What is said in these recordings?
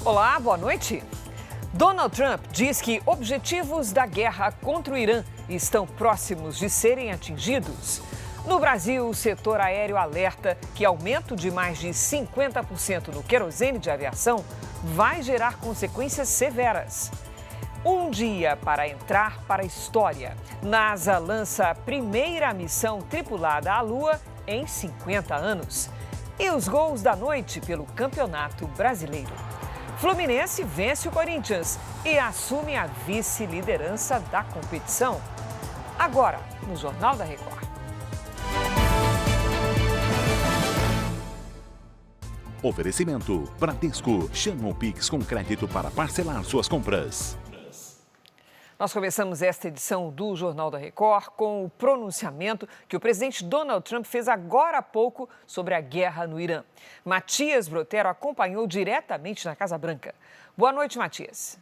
Olá, boa noite. Donald Trump diz que objetivos da guerra contra o Irã estão próximos de serem atingidos. No Brasil, o setor aéreo alerta que aumento de mais de 50% no querosene de aviação vai gerar consequências severas. Um dia para entrar para a história. NASA lança a primeira missão tripulada à Lua em 50 anos. E os gols da noite pelo Campeonato Brasileiro. Fluminense vence o Corinthians e assume a vice-liderança da competição. Agora, no Jornal da Record. Oferecimento Bradesco. Chama o Pix com crédito para parcelar suas compras. Nós começamos esta edição do Jornal da Record com o pronunciamento que o presidente Donald Trump fez agora há pouco sobre a guerra no Irã. Matias Brotero acompanhou diretamente na Casa Branca. Boa noite, Matias.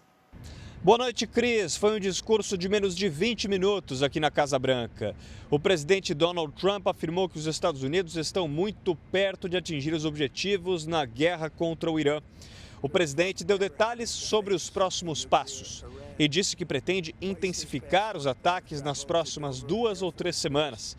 Boa noite, Cris. Foi um discurso de menos de 20 minutos aqui na Casa Branca. O presidente Donald Trump afirmou que os Estados Unidos estão muito perto de atingir os objetivos na guerra contra o Irã. O presidente deu detalhes sobre os próximos passos e disse que pretende intensificar os ataques nas próximas 2 ou 3 semanas.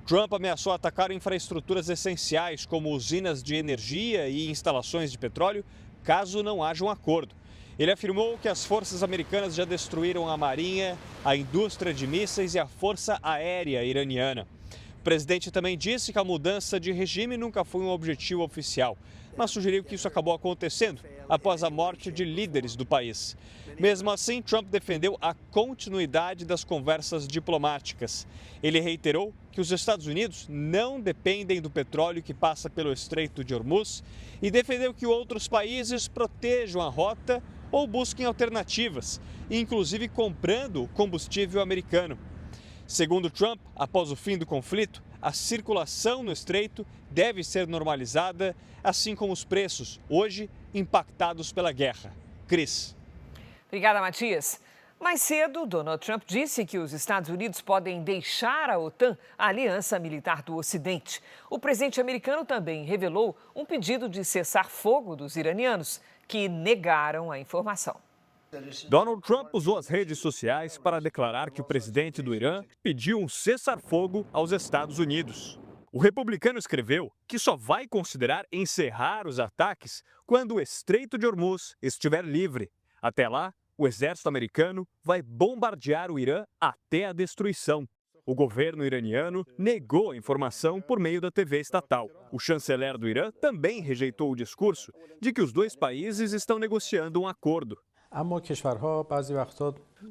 Trump ameaçou atacar infraestruturas essenciais, como usinas de energia e instalações de petróleo, caso não haja um acordo. Ele afirmou que as forças americanas já destruíram a marinha, a indústria de mísseis e a força aérea iraniana. O presidente também disse que a mudança de regime nunca foi um objetivo oficial, mas sugeriu que isso acabou acontecendo após a morte de líderes do país. Mesmo assim, Trump defendeu a continuidade das conversas diplomáticas. Ele reiterou que os Estados Unidos não dependem do petróleo que passa pelo Estreito de Hormuz e defendeu que outros países protejam a rota ou busquem alternativas, inclusive comprando combustível americano. Segundo Trump, após o fim do conflito, a circulação no estreito deve ser normalizada, assim como os preços, hoje impactados pela guerra. Cris. Obrigada, Matias. Mais cedo, Donald Trump disse que os Estados Unidos podem deixar a OTAN, a aliança militar do Ocidente. O presidente americano também revelou um pedido de cessar-fogo dos iranianos, que negaram a informação. Donald Trump usou as redes sociais para declarar que o presidente do Irã pediu um cessar-fogo aos Estados Unidos. O republicano escreveu que só vai considerar encerrar os ataques quando o Estreito de Hormuz estiver livre. Até lá, o exército americano vai bombardear o Irã até a destruição. O governo iraniano negou a informação por meio da TV estatal. O chanceler do Irã também rejeitou o discurso de que os dois países estão negociando um acordo.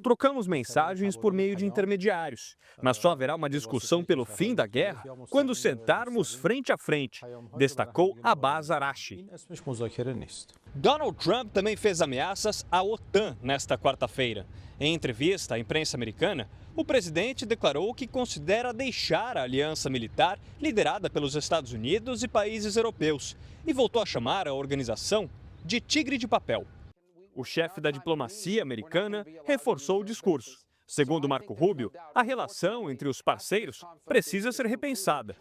Trocamos mensagens por meio de intermediários, mas só haverá uma discussão pelo fim da guerra quando sentarmos frente a frente, destacou Abbas Araghchi. Donald Trump também fez ameaças à OTAN nesta quarta-feira. Em entrevista à imprensa americana, o presidente declarou que considera deixar a aliança militar liderada pelos Estados Unidos e países europeus e voltou a chamar a organização de tigre de papel. O chefe da diplomacia americana reforçou o discurso. Segundo Marco Rubio, a relação entre os parceiros precisa ser repensada.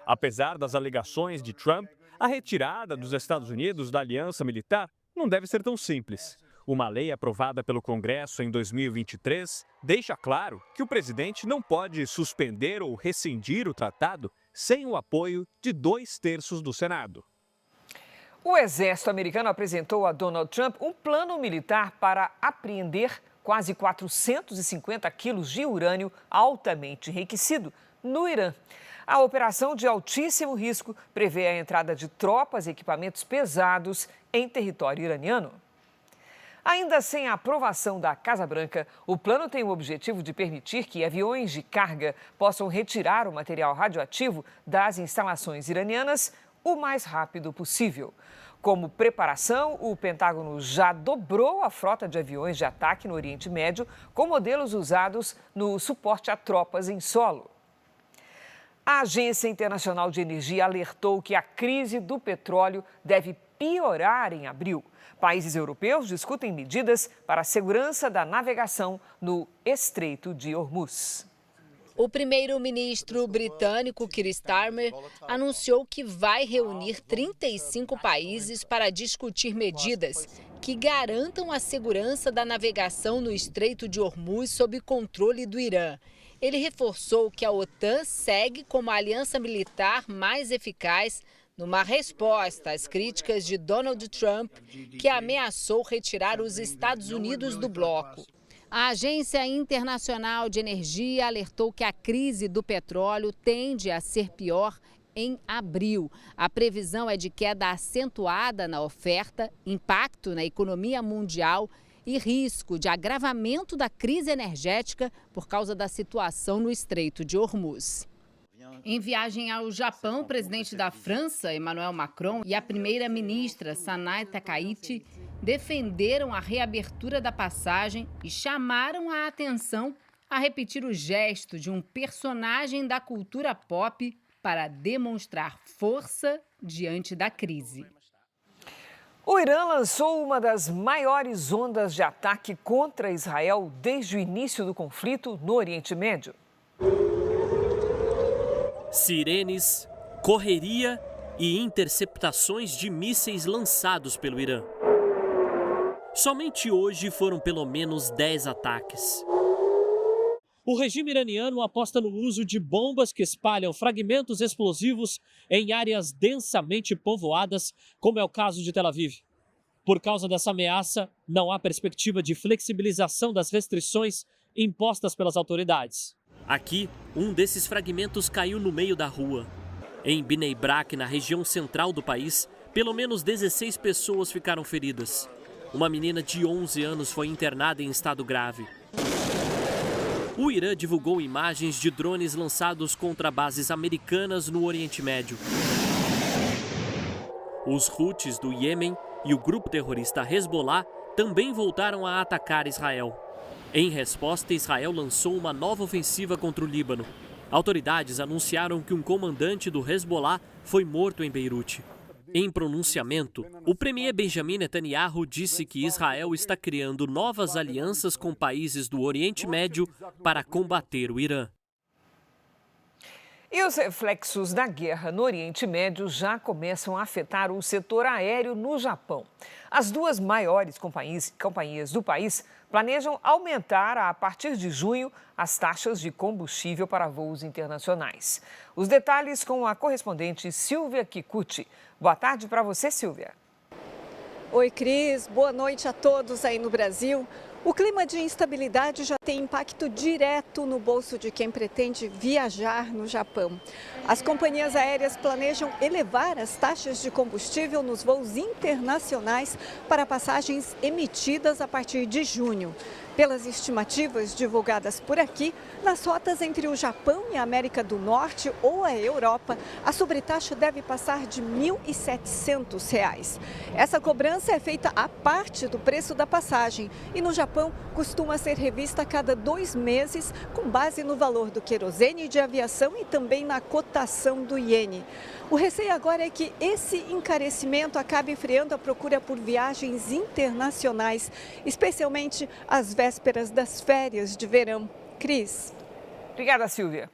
Apesar das alegações de Trump, a retirada dos Estados Unidos da aliança militar não deve ser tão simples. Uma lei aprovada pelo Congresso em 2023 deixa claro que o presidente não pode suspender ou rescindir o tratado sem o apoio de 2/3 do Senado. O exército americano apresentou a Donald Trump um plano militar para apreender quase 450 quilos de urânio altamente enriquecido no Irã. A operação de altíssimo risco prevê a entrada de tropas e equipamentos pesados em território iraniano. Ainda sem a aprovação da Casa Branca, o plano tem o objetivo de permitir que aviões de carga possam retirar o material radioativo das instalações iranianas o mais rápido possível. Como preparação, o Pentágono já dobrou a frota de aviões de ataque no Oriente Médio, com modelos usados no suporte a tropas em solo. A Agência Internacional de Energia alertou que a crise do petróleo deve piorar em abril. Países europeus discutem medidas para a segurança da navegação no Estreito de Hormuz. O primeiro-ministro britânico Keir Starmer anunciou que vai reunir 35 países para discutir medidas que garantam a segurança da navegação no Estreito de Hormuz sob controle do Irã. Ele reforçou que a OTAN segue como a aliança militar mais eficaz numa resposta às críticas de Donald Trump, que ameaçou retirar os Estados Unidos do bloco. A Agência Internacional de Energia alertou que a crise do petróleo tende a ser pior em abril. A previsão é de queda acentuada na oferta, impacto na economia mundial e risco de agravamento da crise energética por causa da situação no Estreito de Hormuz. Em viagem ao Japão, o presidente da França, Emmanuel Macron, e a primeira-ministra, Sanay Takaichi, defenderam a reabertura da passagem e chamaram a atenção a repetir o gesto de um personagem da cultura pop para demonstrar força diante da crise. O Irã lançou uma das maiores ondas de ataque contra Israel desde o início do conflito no Oriente Médio. Sirenes, correria e interceptações de mísseis lançados pelo Irã. Somente hoje foram pelo menos 10 ataques. O regime iraniano aposta no uso de bombas que espalham fragmentos explosivos em áreas densamente povoadas, como é o caso de Tel Aviv. Por causa dessa ameaça, não há perspectiva de flexibilização das restrições impostas pelas autoridades. Aqui, um desses fragmentos caiu no meio da rua. Em Bnei Brak, na região central do país, pelo menos 16 pessoas ficaram feridas. Uma menina de 11 anos foi internada em estado grave. O Irã divulgou imagens de drones lançados contra bases americanas no Oriente Médio. Os Houthis do Iêmen e o grupo terrorista Hezbollah também voltaram a atacar Israel. Em resposta, Israel lançou uma nova ofensiva contra o Líbano. Autoridades anunciaram que um comandante do Hezbollah foi morto em Beirute. Em pronunciamento, o premier Benjamin Netanyahu disse que Israel está criando novas alianças com países do Oriente Médio para combater o Irã. E os reflexos da guerra no Oriente Médio já começam a afetar o setor aéreo no Japão. As duas maiores companhias do país planejam aumentar, a partir de junho, as taxas de combustível para voos internacionais. Os detalhes com a correspondente Silvia Kikuchi. Boa tarde para você, Silvia. Oi, Cris. Boa noite a todos aí no Brasil. O clima de instabilidade já tem impacto direto no bolso de quem pretende viajar no Japão. As companhias aéreas planejam elevar as taxas de combustível nos voos internacionais para passagens emitidas a partir de junho. Pelas estimativas divulgadas por aqui, nas rotas entre o Japão e a América do Norte ou a Europa, a sobretaxa deve passar de R$ 1.700. Essa cobrança é feita à parte do preço da passagem e no Japão costuma ser revista a cada 2 meses, com base no valor do querosene de aviação e também na cotação do iene. O receio agora é que esse encarecimento acabe freando a procura por viagens internacionais, especialmente às vésperas das férias de verão. Cris. Obrigada, Silvia.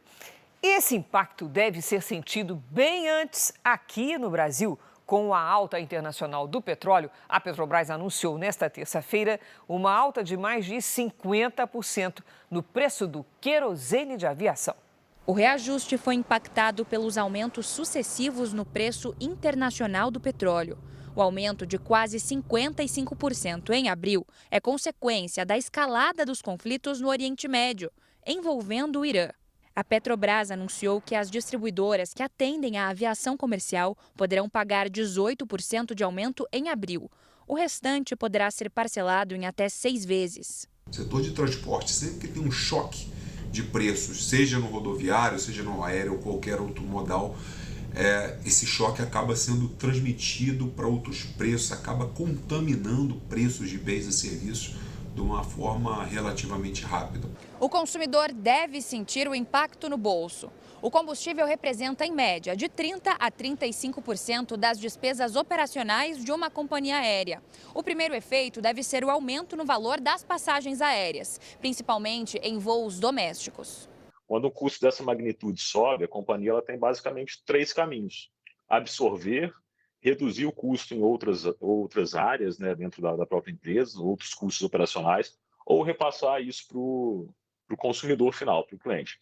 Esse impacto deve ser sentido bem antes aqui no Brasil. Com a alta internacional do petróleo, a Petrobras anunciou nesta terça-feira uma alta de mais de 50% no preço do querosene de aviação. O reajuste foi impactado pelos aumentos sucessivos no preço internacional do petróleo. O aumento de quase 55% em abril é consequência da escalada dos conflitos no Oriente Médio, envolvendo o Irã. A Petrobras anunciou que as distribuidoras que atendem à aviação comercial poderão pagar 18% de aumento em abril. O restante poderá ser parcelado em até 6 vezes. O setor de transporte, sempre que tem um choque de preços, seja no rodoviário, seja no aéreo ou qualquer outro modal, esse choque acaba sendo transmitido para outros preços, acaba contaminando preços de bens e serviços de uma forma relativamente rápida. O consumidor deve sentir o impacto no bolso. O combustível representa, em média, de 30% a 35% das despesas operacionais de uma companhia aérea. O primeiro efeito deve ser o aumento no valor das passagens aéreas, principalmente em voos domésticos. Quando o custo dessa magnitude sobe, a companhia ela tem basicamente 3 caminhos: absorver, reduzir o custo em outras áreas, né, dentro da própria empresa, outros custos operacionais, ou repassar isso para o consumidor final, para o cliente.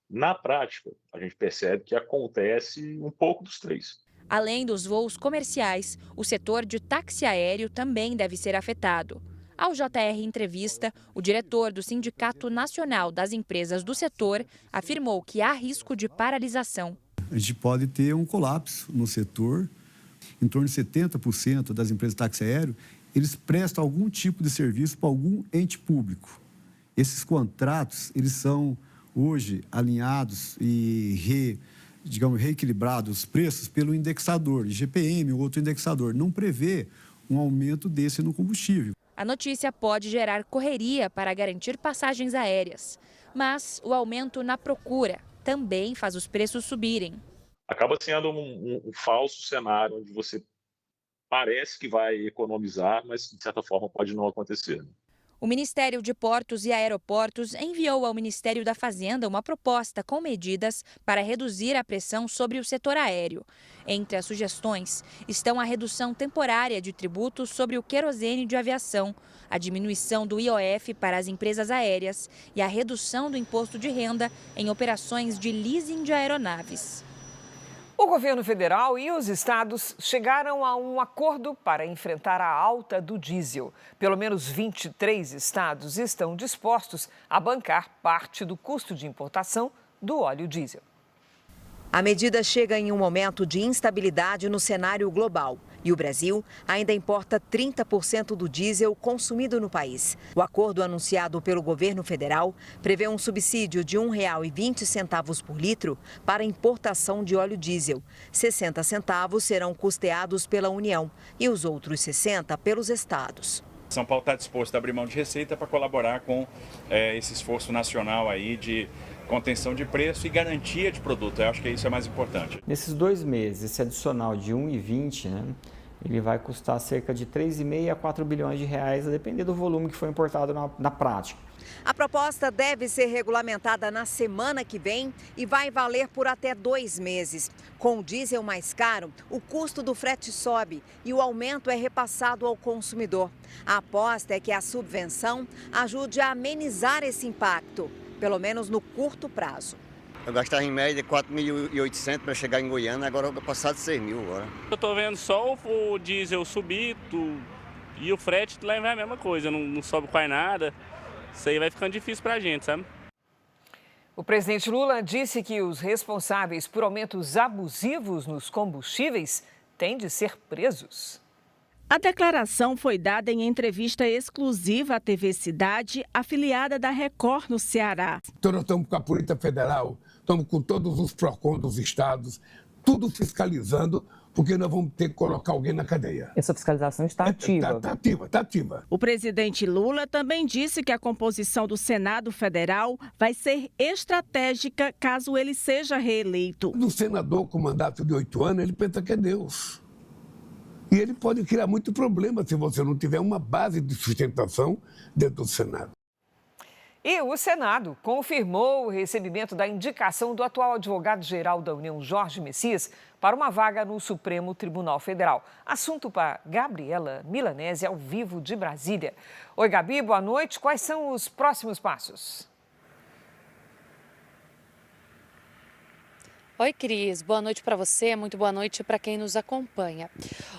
Na prática, a gente percebe que acontece um pouco dos 3. Além dos voos comerciais, o setor de táxi aéreo também deve ser afetado. Ao JR Entrevista, o diretor do Sindicato Nacional das Empresas do Setor afirmou que há risco de paralisação. A gente pode ter um colapso no setor. Em torno de 70% das empresas de táxi aéreo, eles prestam algum tipo de serviço para algum ente público. Esses contratos, eles são hoje alinhados e reequilibrados os preços pelo indexador, IGPM ou outro indexador. Não prevê um aumento desse no combustível. A notícia pode gerar correria para garantir passagens aéreas, mas o aumento na procura também faz os preços subirem. Acaba sendo um falso cenário onde você parece que vai economizar, mas de certa forma pode não acontecer. O Ministério de Portos e Aeroportos enviou ao Ministério da Fazenda uma proposta com medidas para reduzir a pressão sobre o setor aéreo. Entre as sugestões estão a redução temporária de tributos sobre o querosene de aviação, a diminuição do IOF para as empresas aéreas e a redução do imposto de renda em operações de leasing de aeronaves. O governo federal e os estados chegaram a um acordo para enfrentar a alta do diesel. Pelo menos 23 estados estão dispostos a bancar parte do custo de importação do óleo diesel. A medida chega em um momento de instabilidade no cenário global. E o Brasil ainda importa 30% do diesel consumido no país. O acordo anunciado pelo governo federal prevê um subsídio de R$ 1,20 por litro para importação de óleo diesel. 60 centavos serão custeados pela União e os outros 60 pelos estados. São Paulo está disposto a abrir mão de receita para colaborar com esse esforço nacional aí de contenção de preço e garantia de produto. Eu acho que isso é mais importante. Nesses 2 meses, esse adicional de 1,20, né, ele vai custar cerca de 3,5 a 4 bilhões de reais, a depender do volume que foi importado na prática. A proposta deve ser regulamentada na semana que vem e vai valer por até 2 meses. Com o diesel mais caro, o custo do frete sobe e o aumento é repassado ao consumidor. A aposta é que a subvenção ajude a amenizar esse impacto, pelo menos no curto prazo. Eu gastava em média 4.800 para chegar em Goiânia, agora eu vou passar de 6.000 agora. Eu estou vendo só o diesel subir e o frete lá vai a mesma coisa, não sobe quase nada. Isso aí vai ficando difícil para a gente, sabe? O presidente Lula disse que os responsáveis por aumentos abusivos nos combustíveis têm de ser presos. A declaração foi dada em entrevista exclusiva à TV Cidade, afiliada da Record no Ceará. Então nós estamos com a Polícia Federal, estamos com todos os PROCON dos estados, tudo fiscalizando, porque nós vamos ter que colocar alguém na cadeia. Essa fiscalização está ativa. Está ativa. O presidente Lula também disse que a composição do Senado Federal vai ser estratégica caso ele seja reeleito. O senador com mandato de 8 anos, ele pensa que é Deus. E ele pode criar muito problema se você não tiver uma base de sustentação dentro do Senado. E o Senado confirmou o recebimento da indicação do atual advogado-geral da União, Jorge Messias, para uma vaga no Supremo Tribunal Federal. Assunto para Gabriela Milanese, ao vivo de Brasília. Oi, Gabi, boa noite. Quais são os próximos passos? Oi, Cris. Boa noite para você, muito boa noite para quem nos acompanha.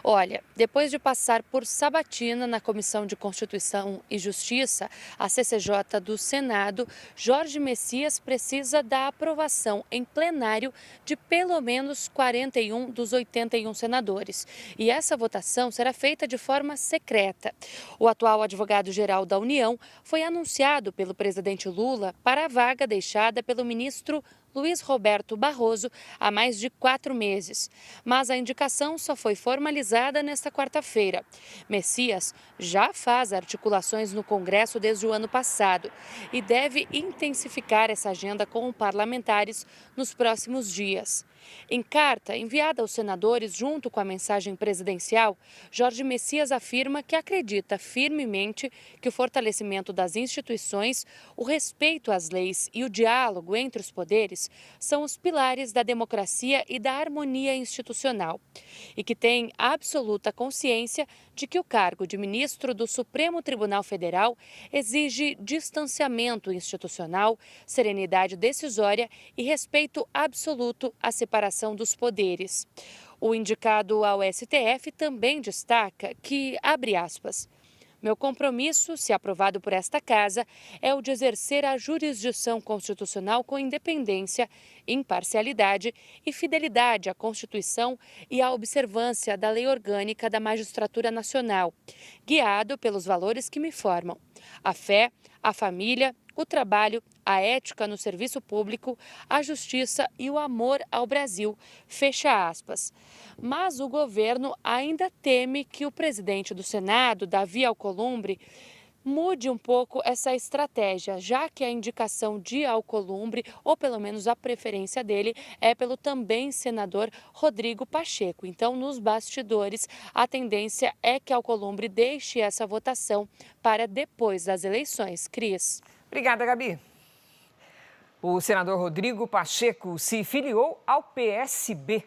Olha, depois de passar por sabatina na Comissão de Constituição e Justiça, a CCJ do Senado, Jorge Messias precisa da aprovação em plenário de pelo menos 41 dos 81 senadores. E essa votação será feita de forma secreta. O atual advogado-geral da União foi anunciado pelo presidente Lula para a vaga deixada pelo ministro Luiz Roberto Barroso há mais de 4 meses. Mas a indicação só foi formalizada nesta quarta-feira. Messias já faz articulações no Congresso desde o ano passado e deve intensificar essa agenda com parlamentares nos próximos dias. Em carta enviada aos senadores junto com a mensagem presidencial, Jorge Messias afirma que acredita firmemente que o fortalecimento das instituições, o respeito às leis e o diálogo entre os poderes são os pilares da democracia e da harmonia institucional. E que tem absoluta consciência de que o cargo de ministro do Supremo Tribunal Federal exige distanciamento institucional, serenidade decisória e respeito absoluto à separação dos poderes. O indicado ao STF também destaca que, abre aspas, meu compromisso, se aprovado por esta Casa, é o de exercer a jurisdição constitucional com independência, imparcialidade e fidelidade à Constituição e à observância da Lei Orgânica da Magistratura Nacional, guiado pelos valores que me formam: a fé, a família, o trabalho, a ética no serviço público, a justiça e o amor ao Brasil, fecha aspas. Mas o governo ainda teme que o presidente do Senado, Davi Alcolumbre, mude um pouco essa estratégia, já que a indicação de Alcolumbre, ou pelo menos a preferência dele, é pelo também senador Rodrigo Pacheco. Então, nos bastidores, a tendência é que Alcolumbre deixe essa votação para depois das eleições. Cris. Obrigada, Gabi. O senador Rodrigo Pacheco se filiou ao PSB.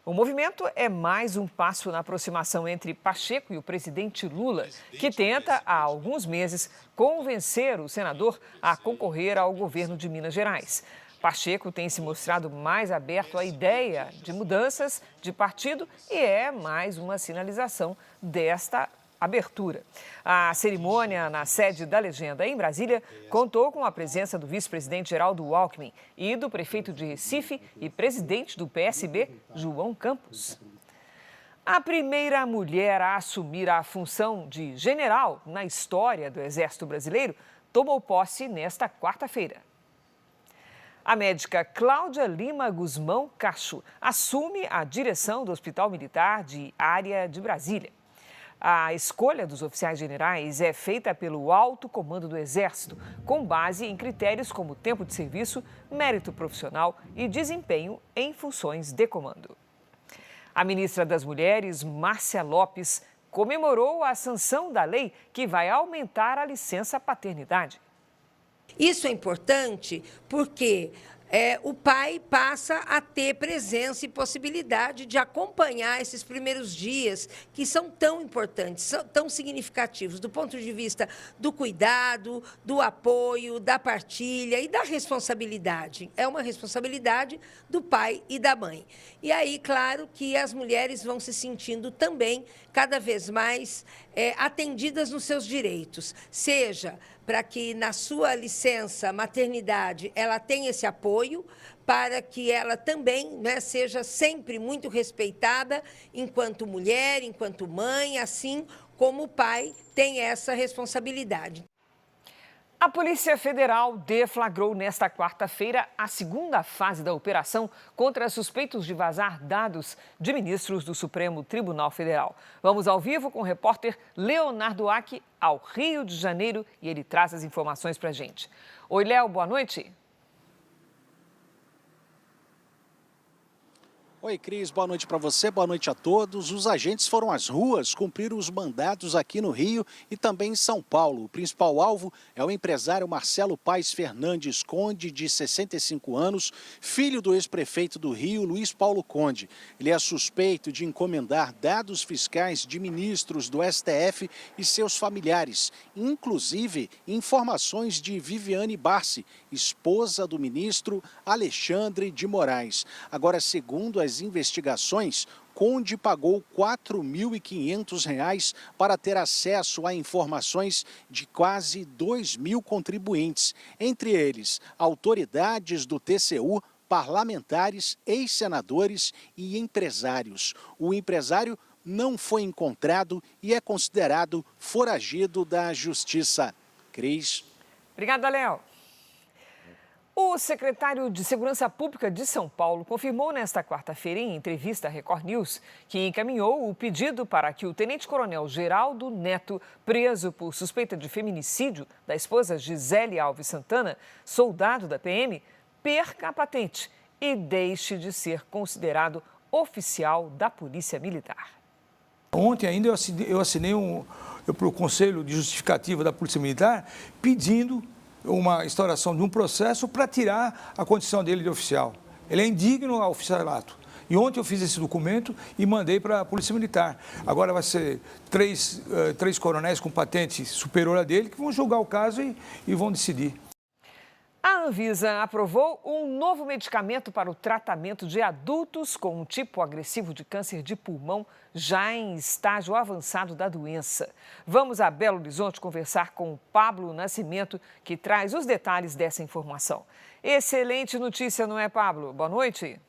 O movimento é mais um passo na aproximação entre Pacheco e o presidente Lula, que tenta, há alguns meses, convencer o senador a concorrer ao governo de Minas Gerais. Pacheco tem se mostrado mais aberto à ideia de mudanças de partido e é mais uma sinalização desta abertura. A cerimônia na sede da Legenda, em Brasília, contou com a presença do vice-presidente Geraldo Alckmin e do prefeito de Recife e presidente do PSB, João Campos. A primeira mulher a assumir a função de general na história do Exército Brasileiro tomou posse nesta quarta-feira. A médica Cláudia Lima Guzmão Cacho assume a direção do Hospital Militar de Área de Brasília. A escolha dos oficiais generais é feita pelo alto comando do Exército, com base em critérios como tempo de serviço, mérito profissional e desempenho em funções de comando. A ministra das Mulheres, Márcia Lopes, comemorou a sanção da lei que vai aumentar a licença paternidade. Isso é importante porque o pai passa a ter presença e possibilidade de acompanhar esses primeiros dias que são tão importantes, tão significativos do ponto de vista do cuidado, do apoio, da partilha e da responsabilidade. É uma responsabilidade do pai e da mãe. E aí, claro, que as mulheres vão se sentindo também cada vez mais atendidas nos seus direitos, seja para que na sua licença maternidade ela tenha esse apoio, para que ela também seja sempre muito respeitada enquanto mulher, enquanto mãe, assim como o pai tem essa responsabilidade. A Polícia Federal deflagrou nesta quarta-feira a segunda fase da operação contra suspeitos de vazar dados de ministros do Supremo Tribunal Federal. Vamos ao vivo com o repórter Leonardo Aque ao Rio de Janeiro e ele traz as informações para a gente. Oi, Léo, boa noite. Oi, Cris, boa noite para você, boa noite a todos. Os agentes foram às ruas cumprir os mandados aqui no Rio e também em São Paulo. O principal alvo é o empresário Marcelo Paes Fernandes Conde, de 65 anos, filho do ex-prefeito do Rio, Luiz Paulo Conde. Ele é suspeito de encomendar dados fiscais de ministros do STF e seus familiares, inclusive informações de Viviane Barsi, esposa do ministro Alexandre de Moraes. Agora, segundo as investigações, Conde pagou R$ 4.500 para ter acesso a informações de quase 2.000 contribuintes, entre eles autoridades do TCU, parlamentares, ex-senadores e empresários. O empresário não foi encontrado e é considerado foragido da Justiça. Cris. Obrigada, Léo. O secretário de Segurança Pública de São Paulo confirmou nesta quarta-feira, em entrevista à Record News, que encaminhou o pedido para que o tenente-coronel Geraldo Neto, preso por suspeita de feminicídio da esposa Gisele Alves Santana, soldado da PM, perca a patente e deixe de ser considerado oficial da Polícia Militar. Ontem ainda eu assinei para o Conselho de Justificativa da Polícia Militar pedindo uma instauração de um processo para tirar a condição dele de oficial. Ele é indigno ao oficialato. E ontem eu fiz esse documento e mandei para a Polícia Militar. Agora vai ser três coronéis com patente superior a dele que vão julgar o caso e vão decidir. A Anvisa aprovou um novo medicamento para o tratamento de adultos com um tipo agressivo de câncer de pulmão, já em estágio avançado da doença. Vamos a Belo Horizonte conversar com o Pablo Nascimento, que traz os detalhes dessa informação. Excelente notícia, não é, Pablo? Boa noite.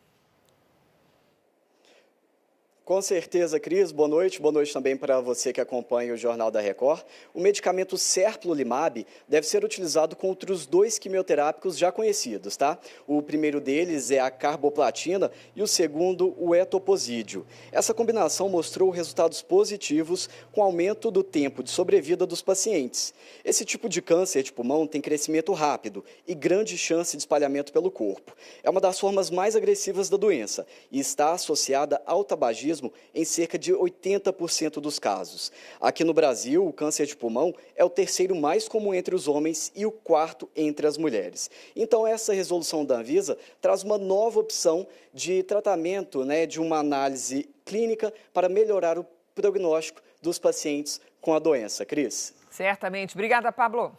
Com certeza, Cris. Boa noite também para você que acompanha o Jornal da Record. O medicamento Serplulimab deve ser utilizado com outros 2 quimioterápicos já conhecidos, tá? O primeiro deles é a carboplatina e o segundo o etoposídeo. Essa combinação mostrou resultados positivos com aumento do tempo de sobrevida dos pacientes. Esse tipo de câncer de pulmão tem crescimento rápido e grande chance de espalhamento pelo corpo. É uma das formas mais agressivas da doença e está associada ao tabagismo em cerca de 80% dos casos. Aqui no Brasil, o câncer de pulmão é o terceiro mais comum entre os homens e o quarto entre as mulheres. Então, essa resolução da Anvisa traz uma nova opção de tratamento, de uma análise clínica para melhorar o prognóstico dos pacientes com a doença. Cris? Certamente. Obrigada, Pablo.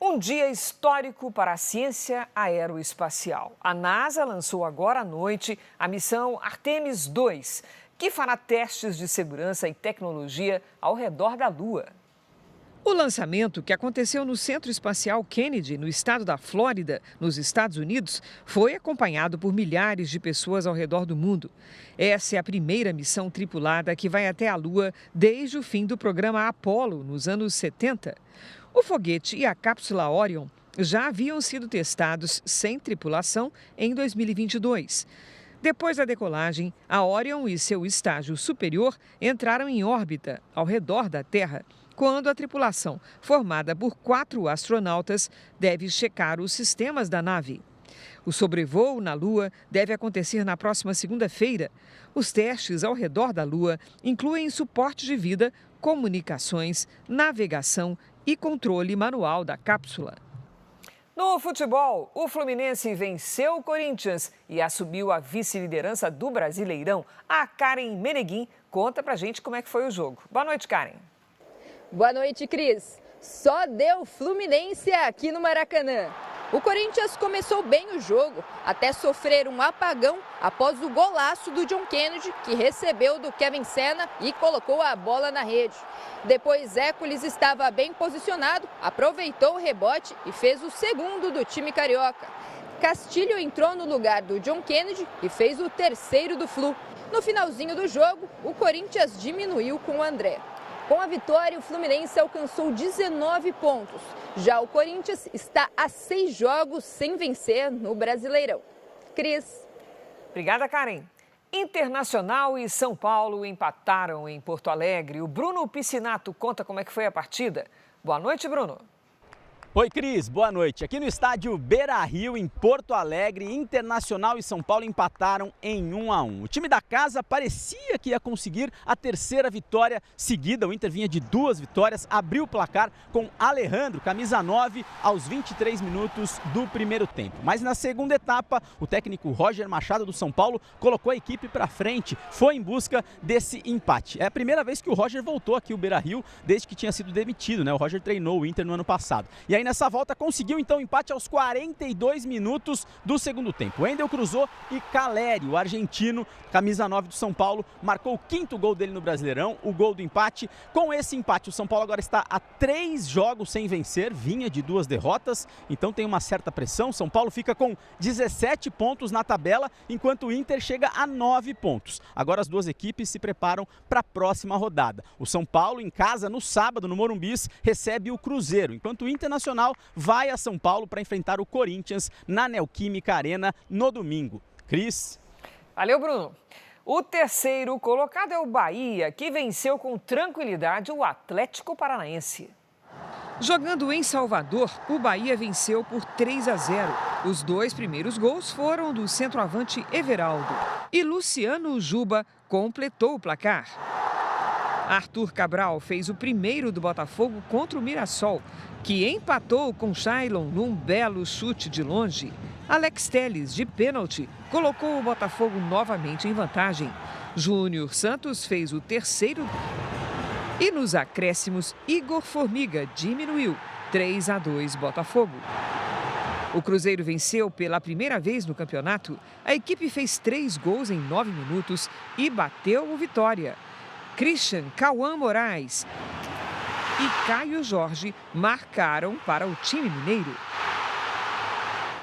Um dia histórico para a ciência aeroespacial. A NASA lançou agora à noite a missão Artemis II, que fará testes de segurança e tecnologia ao redor da Lua. O lançamento, que aconteceu no Centro Espacial Kennedy, no estado da Flórida, nos Estados Unidos, foi acompanhado por milhares de pessoas ao redor do mundo. Essa é a primeira missão tripulada que vai até a Lua desde o fim do programa Apollo, nos anos 70. O foguete e a cápsula Orion já haviam sido testados sem tripulação em 2022. Depois da decolagem, a Orion e seu estágio superior entraram em órbita ao redor da Terra, quando a tripulação, formada por 4 astronautas, deve checar os sistemas da nave. O sobrevoo na Lua deve acontecer na próxima segunda-feira. Os testes ao redor da Lua incluem suporte de vida, comunicações, navegação e controle manual da cápsula. No futebol, o Fluminense venceu o Corinthians e assumiu a vice-liderança do Brasileirão. A Karen Meneguin conta pra gente como é que foi o jogo. Boa noite, Karen. Boa noite, Cris. Só deu Fluminense aqui no Maracanã. O Corinthians começou bem o jogo, até sofrer um apagão após o golaço do John Kennedy, que recebeu do Kevin Senna e colocou a bola na rede. Depois, Hércules estava bem posicionado, aproveitou o rebote e fez o segundo do time carioca. Castilho entrou no lugar do John Kennedy e fez o terceiro do Flu. No finalzinho do jogo, o Corinthians diminuiu com o André. Com a vitória, o Fluminense alcançou 19 pontos. Já o Corinthians está a 6 jogos sem vencer no Brasileirão. Cris. Obrigada, Karen. Internacional e São Paulo empataram em Porto Alegre. O Bruno Piscinato conta como é que foi a partida. Boa noite, Bruno. Oi, Cris, boa noite. Aqui no estádio Beira-Rio, em Porto Alegre, Internacional e São Paulo empataram em 1-1. O time da casa parecia que ia conseguir a terceira vitória seguida. O Inter vinha de 2 vitórias, abriu o placar com Alejandro, camisa 9, aos 23 minutos do primeiro tempo. Mas na segunda etapa, o técnico Roger Machado do São Paulo colocou a equipe para frente, foi em busca desse empate. É a primeira vez que o Roger voltou aqui ao Beira-Rio desde que tinha sido demitido, né? O Roger treinou o Inter no ano passado. E aí nessa volta conseguiu então o empate aos 42 minutos do segundo tempo. Wendel cruzou e Caleri, o argentino, camisa 9 do São Paulo, marcou o 5º gol dele no Brasileirão, o gol do empate. Com esse empate, o São Paulo agora está a 3 jogos sem vencer, vinha de 2 derrotas, então tem uma certa pressão. São Paulo fica com 17 pontos na tabela, enquanto o Inter chega a 9 pontos. Agora as duas equipes se preparam para a próxima rodada. O São Paulo, em casa, no sábado, no Morumbis, recebe o Cruzeiro, enquanto o Internacional vai a São Paulo para enfrentar o Corinthians na Neoquímica Arena no domingo. Cris. Valeu, Bruno. O terceiro colocado é o Bahia, que venceu com tranquilidade o Atlético Paranaense. Jogando em Salvador, o Bahia venceu por 3-0. Os 2 primeiros gols foram do centroavante Everaldo. E Luciano Juba completou o placar. Arthur Cabral fez o primeiro do Botafogo contra o Mirassol, que empatou com Shailon num belo chute de longe. Alex Telles, de pênalti, colocou o Botafogo novamente em vantagem. Júnior Santos fez o terceiro. E nos acréscimos, Igor Formiga diminuiu 3-2 Botafogo. O Cruzeiro venceu pela primeira vez no campeonato. A equipe fez 3 gols em 9 minutos e bateu o Vitória. Christian Cauã Moraes e Caio Jorge marcaram para o time mineiro.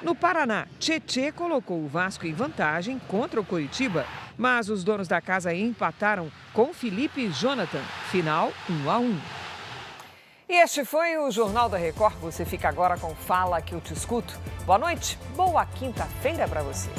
No Paraná, Tietê colocou o Vasco em vantagem contra o Coritiba, mas os donos da casa empataram com Felipe e Jonathan. Final 1-1. E este foi o Jornal da Record. Você fica agora com Fala que eu te escuto. Boa noite, boa quinta-feira para você.